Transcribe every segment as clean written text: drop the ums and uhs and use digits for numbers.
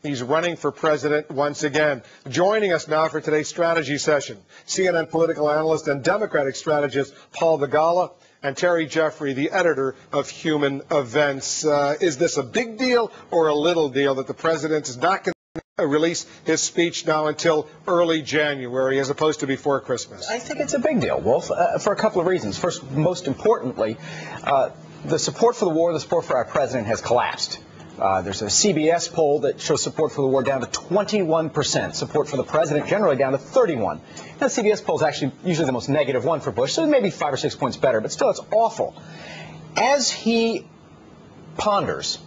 He's running for president once again. Joining us now for today's strategy session, CNN political analyst and Democratic strategist Paul Begala and Terry Jeffrey, the editor of Human Events. Is this a big deal or a little deal that the president is not going to release his speech now until early January as opposed to before Christmas? I think it's a big deal, Wolf, for a couple of reasons. First, most importantly, the support for the war, the support for our president has collapsed. There's a CBS poll that shows support for the war down to 21%, support for the president generally down to 31%. Now, the CBS poll is actually usually the most negative one for Bush, so maybe 5 or 6 points better, but still it's awful. As he ponders,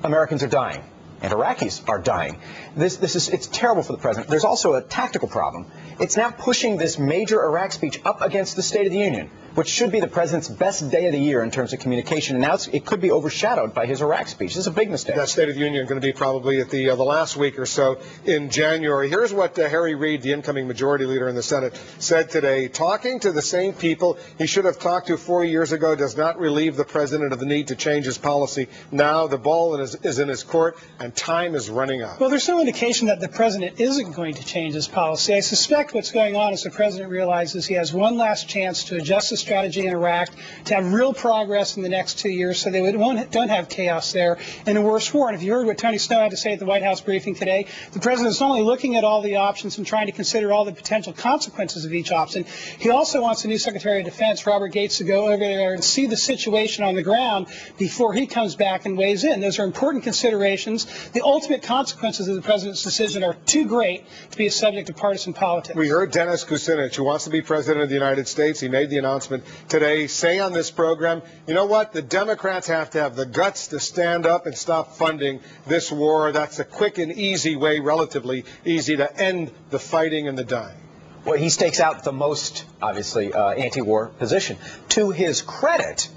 Americans are dying, and Iraqis are dying. It's terrible for the president. There's also a tactical problem. It's now pushing this major Iraq speech up against the State of the Union, which should be the president's best day of the year in terms of communication, and now it could be overshadowed by his Iraq speech. This is a big mistake. That State of the Union is going to be probably at the last week or so in January. Here's what Harry Reid, the incoming majority leader in the Senate, said today. Talking to the same people he should have talked to 4 years ago does not relieve the president of the need to change his policy. Now the ball is in his court, and time is running out. Well, there's no indication that the president isn't going to change his policy. I suspect what's going on is the president realizes he has one last chance to adjust the strategy in Iraq, to have real progress in the next 2 years so they don't have chaos there and a worse war. And if you heard what Tony Snow had to say at the White House briefing today, the president is not only looking at all the options and trying to consider all the potential consequences of each option, he also wants the new Secretary of Defense, Robert Gates, to go over there and see the situation on the ground before he comes back and weighs in. Those are important considerations. The ultimate consequences of the president's decision are too great to be a subject of partisan politics. We heard Dennis Kucinich, who wants to be president of the United States. He made the announcement today, say on this program, you know what, the Democrats have to have the guts to stand up and stop funding this war. That's a quick and easy way, relatively easy, to end the fighting and the dying. Well, he stakes out the most, obviously, anti-war position. To his credit,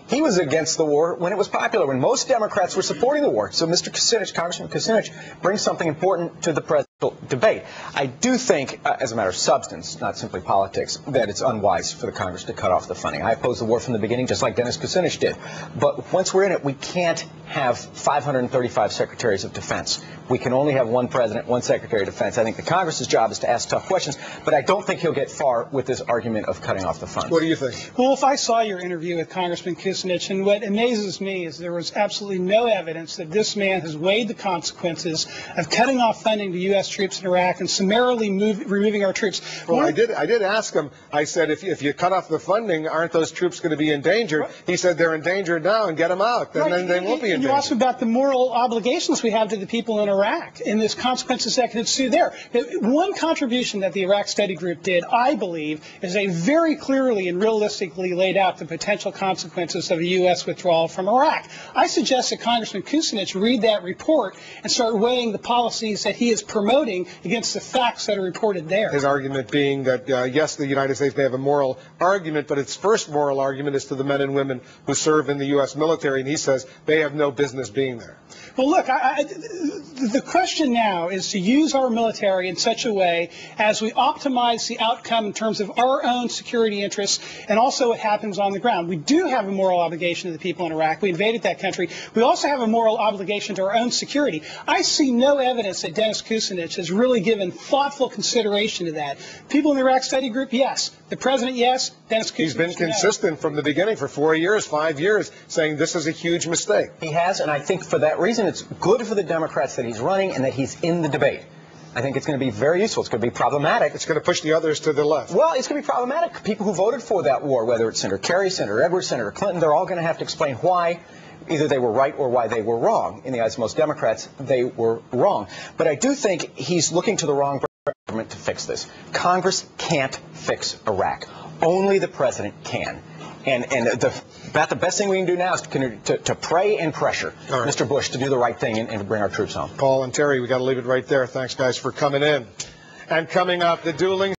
he was against the war when it was popular, when most Democrats were supporting the war. So Mr. Kucinich, Congressman Kucinich, brings something important to the presidential debate. I do think, as a matter of substance, not simply politics, that it's unwise for the Congress to cut off the funding. I opposed the war from the beginning, just like Dennis Kucinich did. But once we're in it, we can't have 535 secretaries of defense. We can only have one president, one secretary of defense. I think the Congress's job is to ask tough questions, but I don't think he'll get far with this argument of cutting off the funds. What do you think? Well, if I saw your interview with Congressman Kucinich, and what amazes me is there was absolutely no evidence that this man has weighed the consequences of cutting off funding to U.S. troops in Iraq and summarily removing our troops. Well, I did ask him. I said, if you cut off the funding, aren't those troops going to be endangered? He said they're endangered now, and get them out. Then they won't be endangered. You asked about the moral obligations we have to the people in Iraq and the consequences that could ensue there. One contribution that the Iraq Study Group did, I believe, is they very clearly and realistically laid out the potential consequences of a U.S. withdrawal from Iraq. I suggest that Congressman Kucinich read that report and start weighing the policies that he is promoting against the facts that are reported there. His argument being that, yes, the United States may have a moral argument, but its first moral argument is to the men and women who serve in the U.S. military, and he says they have no business being there. Well, look, the question now is to use our military in such a way as we optimize the outcome in terms of our own security interests and also what happens on the ground. We do have a moral obligation to the people in Iraq. We invaded that country. We also have a moral obligation to our own security. I see no evidence that Dennis Kucinich has really given thoughtful consideration to that. People in the Iraq Study Group, yes. The president, yes. Dennis Kucinich, he's been consistent from the beginning for 4 years, 5 years, saying this is a huge mistake. He has, and I think for that reason it's good for the Democrats that he's running and that he's in the debate. I think it's going to be very useful. It's going to be problematic. It's going to push the others to the left. Well, it's going to be problematic. People who voted for that war, whether it's Senator Kerry, Senator Edwards, Senator Clinton, they're all going to have to explain why either they were right or why they were wrong. In the eyes of most Democrats, they were wrong. But I do think he's looking to the wrong government to fix this. Congress can't fix Iraq. Only the president can. And about the best thing we can do now is to pray and pressure Mr. Bush to do the right thing and to bring our troops home. Paul and Terry, we got to leave it right there. Thanks, guys, for coming in. And coming up, the dueling